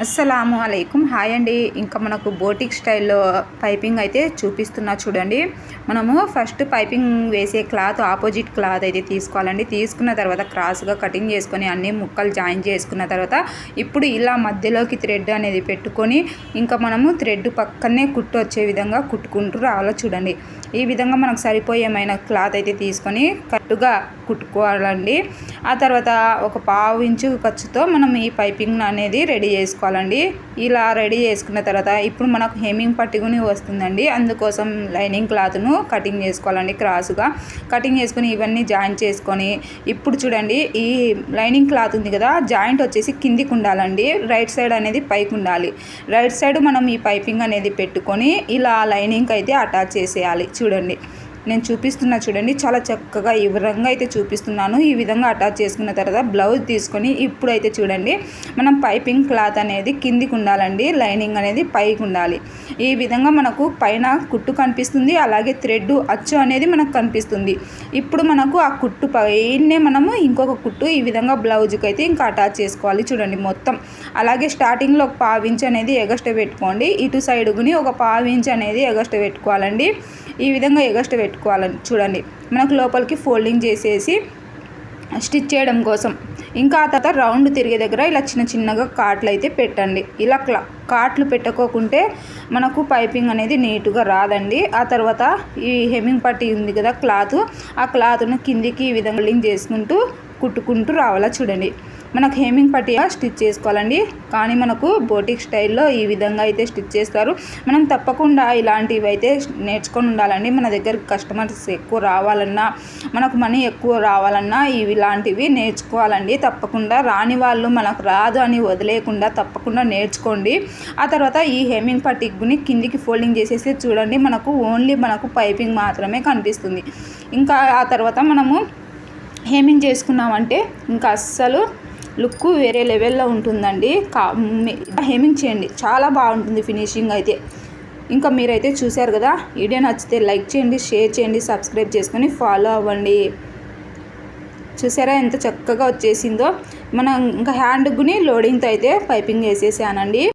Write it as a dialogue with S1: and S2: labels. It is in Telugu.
S1: అస్సలాము అలైకుం. హాయ్ అండి. ఇంకా మనకు బోటిక్ స్టైల్లో పైపింగ్ అయితే చూపిస్తున్నా చూడండి. మనము ఫస్ట్ పైపింగ్ వేసే క్లాత్ ఆపోజిట్ క్లాత్ అయితే తీసుకోవాలండి. తీసుకున్న తర్వాత క్రాస్గా కటింగ్ చేసుకొని అన్ని ముక్కలు జాయిన్ చేసుకున్న తర్వాత ఇప్పుడు ఇలా మధ్యలోకి థ్రెడ్ అనేది పెట్టుకొని ఇంకా మనము థ్రెడ్ పక్కనే కుట్టు వచ్చే విధంగా కుట్టుకుంటూ రావాలో చూడండి. ఈ విధంగా మనకు సరిపోయేమైన క్లాత్ అయితే తీసుకొని కట్టుగా కుట్టుకోవాలండి. ఆ తర్వాత ఒక 1/2 ఇంచు ఖర్చుతో మనం ఈ పైపింగ్ అనేది రెడీ చేసుకోవాలండి. ఇలా రెడీ చేసుకున్న తర్వాత ఇప్పుడు మనకు హెమ్మింగ్ పట్టిగుని వస్తుందండి. అందుకోసం లైనింగ్ క్లాత్ను కటింగ్ చేసుకోవాలండి. క్రాస్గా కటింగ్ చేసుకొని ఇవన్నీ జాయింట్ చేసుకొని ఇప్పుడు చూడండి ఈ లైనింగ్ క్లాత్ ఉంది కదా, జాయింట్ వచ్చేసి కిందికి ఉండాలండి. రైట్ సైడ్ అనేది పైకి ఉండాలి. రైట్ సైడ్ మనం ఈ పైపింగ్ అనేది పెట్టుకొని ఇలా లైనింగ్కి అయితే అటాచ్ చేసేయాలి. చూడండి నేను చూపిస్తున్నా చూడండి, చాలా చక్కగా ఈ విధంగా అయితే చూపిస్తున్నాను. ఈ విధంగా అటాచ్ చేసుకున్న తర్వాత బ్లౌజ్ తీసుకొని ఇప్పుడైతే చూడండి మనం పైపింగ్ క్లాత్ అనేది కిందికి ఉండాలండి, లైనింగ్ అనేది పైకి ఉండాలి. ఈ విధంగా మనకు పైన కుట్టు కనిపిస్తుంది, అలాగే థ్రెడ్ అచ్చు అనేది మనకు కనిపిస్తుంది. ఇప్పుడు మనకు ఆ కుట్టు పైనే మనము ఇంకొక కుట్టు ఈ విధంగా బ్లౌజ్కి అయితే ఇంకా అటాచ్ చేసుకోవాలి. చూడండి మొత్తం అలాగే స్టార్టింగ్లో ఒక 1/2 ఇంచ్ అనేది ఎగస్ట్రా పెట్టుకోండి. ఇటు సైడ్కుని ఒక 1/2 ఇంచ్ అనేది ఎగస్ట్రా పెట్టుకోవాలండి. ఈ విధంగా ఎగస్ట్రా పెట్టుకోవాలని చూడండి మనకు లోపలికి ఫోల్డింగ్ చేసేసి స్టిచ్ చేయడం కోసం. ఇంకా ఆ తర్వాత రౌండ్ తిరిగే దగ్గర ఇలా చిన్న చిన్నగా కాట్లు అయితే పెట్టండి. ఇలా కాట్లు పెట్టుకోకుంటే మనకు పైపింగ్ అనేది నీట్గా రాదండి. ఆ తర్వాత ఈ హెమ్మింగ్ పట్టీ ఉంది కదా క్లాత్, ఆ క్లాత్ను కిందికి ఈ విధంగా లింక్ చేసుకుంటూ కుట్టుకుంటూ రావాలా. చూడండి మనకు హెమ్మింగ్ పట్టీ స్టిచ్ చేసుకోవాలండి, కానీ మనకు బోటిక్ స్టైల్లో ఈ విధంగా అయితే స్టిచ్ చేస్తారు. మనం తప్పకుండా ఇలాంటివి అయితే నేర్చుకొని ఉండాలండి. మన దగ్గర కస్టమర్స్ ఎక్కువ రావాలన్నా, మనకు మనీ ఎక్కువ రావాలన్నా ఇలాంటివి నేర్చుకోవాలండి. తప్పకుండా రాని వాళ్ళు మనకు రాదు అని వదిలేయకుండా తప్పకుండా నేర్చుకోండి. ఆ తర్వాత ఈ హెమ్మింగ్ పట్టీని కిందికి ఫోల్డింగ్ చేసేసి చూడండి మనకు ఓన్లీ మనకు పైపింగ్ మాత్రమే కనిపిస్తుంది. ఇంకా ఆ తర్వాత మనము హెమ్మింగ్ చేసుకున్నామంటే ఇంకా అస్సలు లుక్ వేరే లెవెల్లో ఉంటుందండి. హెమ్మింగ్ చేయండి, చాలా బాగుంటుంది ఫినిషింగ్ అయితే. ఇంకా మీరైతే చూశారు కదా, వీడియో నచ్చితే లైక్ చేయండి, షేర్ చేయండి, సబ్స్క్రైబ్ చేసుకొని ఫాలో అవ్వండి. చూసారా ఎంత చక్కగా వచ్చేసిందో. మనం ఇంకా హ్యాండ్కి లోడింగ్తో అయితే పైపింగ్ వేసేసానండి.